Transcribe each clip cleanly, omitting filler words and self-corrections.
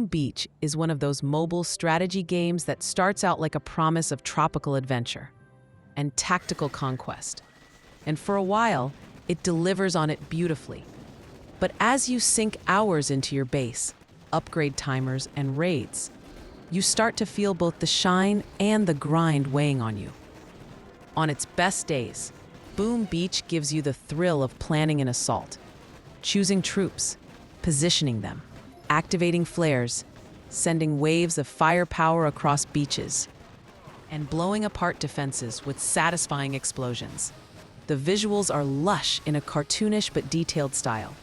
Boom Beach is one of those mobile strategy games that starts out like a promise of tropical adventure and tactical conquest. And for a while, it delivers on it beautifully. But as you sink hours into your base, upgrade timers, and raids, you start to feel both the shine and the grind weighing on you. On its best days, Boom Beach gives you the thrill of planning an assault, choosing troops, positioning them, activating flares, sending waves of firepower across beaches, and blowing apart defenses with satisfying explosions. The visuals are lush in a cartoonish but detailed style.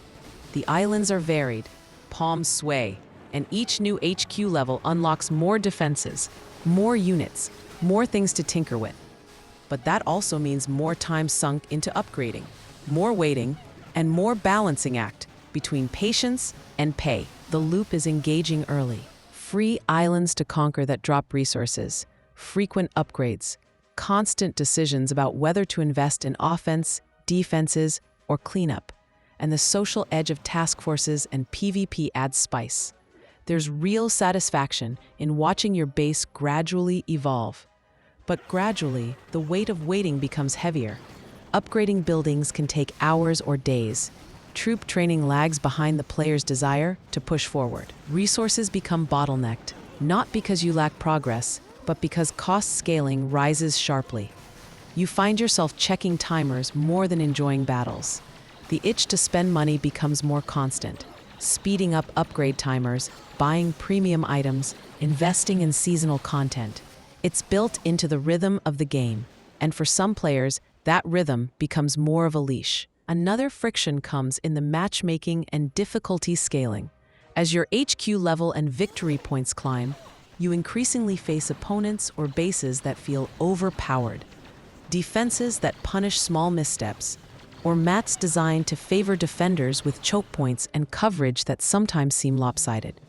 The islands are varied, palms sway, and each new HQ level unlocks more defenses, more units, more things to tinker with. But that also means more time sunk into upgrading, more waiting, and more balancing act between patience and pay. The loop is engaging early. Free islands to conquer that drop resources, frequent upgrades, constant decisions about whether to invest in offense, defenses, or cleanup, and the social edge of task forces and PvP adds spice. There's real satisfaction in watching your base gradually evolve. But gradually, the weight of waiting becomes heavier. Upgrading buildings can take hours or days. Troop training lags behind the player's desire to push forward. Resources become bottlenecked, not because you lack progress, but because cost scaling rises sharply. You find yourself checking timers more than enjoying battles. The itch to spend money becomes more constant, speeding up upgrade timers, buying premium items, investing in seasonal content. It's built into the rhythm of the game, and for some players, that rhythm becomes more of a leash. Another friction comes in the matchmaking and difficulty scaling. As your HQ level and victory points climb, you increasingly face opponents or bases that feel overpowered, defenses that punish small missteps, or mats designed to favor defenders with choke points and coverage that sometimes seem lopsided.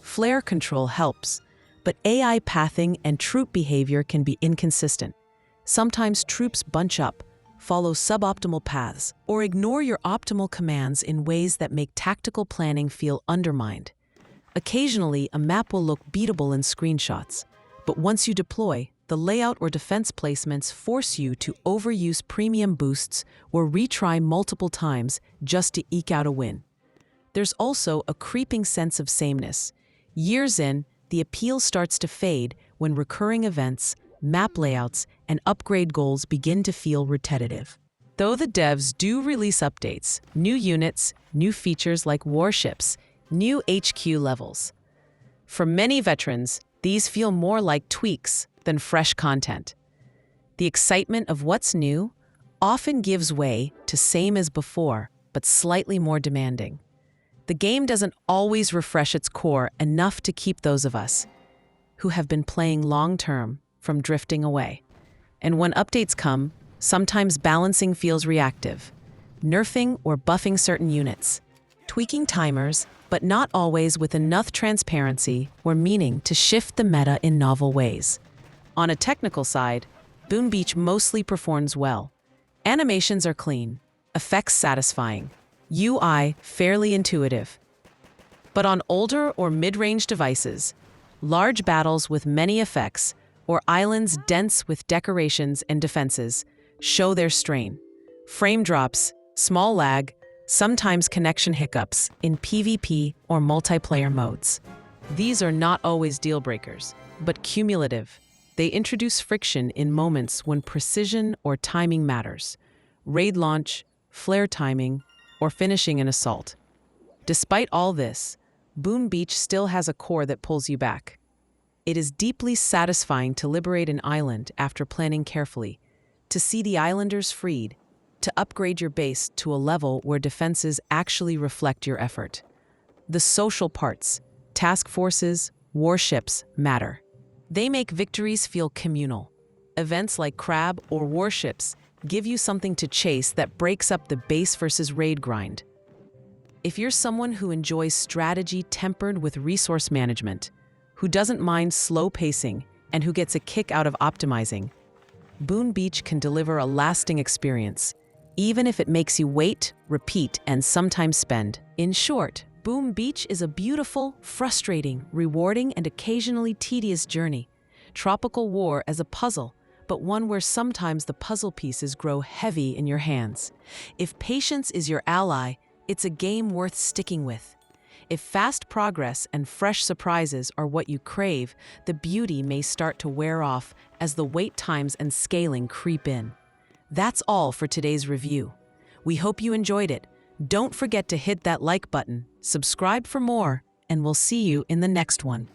Flare control helps, but AI pathing and troop behavior can be inconsistent. Sometimes troops bunch up, follow suboptimal paths, or ignore your optimal commands in ways that make tactical planning feel undermined. Occasionally, a map will look beatable in screenshots, but once you deploy, the layout or defense placements force you to overuse premium boosts or retry multiple times just to eke out a win. There's also a creeping sense of sameness. Years in, the appeal starts to fade when recurring events, map layouts, and upgrade goals begin to feel repetitive. Though the devs do release updates, new units, new features like warships, new HQ levels. For many veterans, these feel more like tweaks than fresh content. The excitement of what's new often gives way to same as before, but slightly more demanding. The game doesn't always refresh its core enough to keep those of us who have been playing long-term from drifting away. And when updates come, sometimes balancing feels reactive, nerfing or buffing certain units, tweaking timers, but not always with enough transparency or meaning to shift the meta in novel ways. On a technical side, Boom Beach mostly performs well. Animations are clean, effects satisfying, UI fairly intuitive. But on older or mid-range devices, large battles with many effects, or islands dense with decorations and defenses, show their strain. Frame drops, small lag, sometimes connection hiccups in PvP or multiplayer modes. These are not always deal breakers, but cumulative. They introduce friction in moments when precision or timing matters. Raid launch, flare timing, or finishing an assault. Despite all this, Boom Beach still has a core that pulls you back. It is deeply satisfying to liberate an island after planning carefully, to see the islanders freed, to upgrade your base to a level where defenses actually reflect your effort. The social parts, task forces, warships, matter. They make victories feel communal. Events like Crab or warships give you something to chase that breaks up the base versus raid grind. If you're someone who enjoys strategy tempered with resource management, who doesn't mind slow pacing, and who gets a kick out of optimizing, Boom Beach can deliver a lasting experience, even if it makes you wait, repeat, and sometimes spend. In short, Boom Beach is a beautiful, frustrating, rewarding, and occasionally tedious journey. Tropical war as a puzzle, but one where sometimes the puzzle pieces grow heavy in your hands. If patience is your ally, it's a game worth sticking with. If fast progress and fresh surprises are what you crave, the beauty may start to wear off as the wait times and scaling creep in. That's all for today's review. We hope you enjoyed it. Don't forget to hit that like button, subscribe for more, and we'll see you in the next one.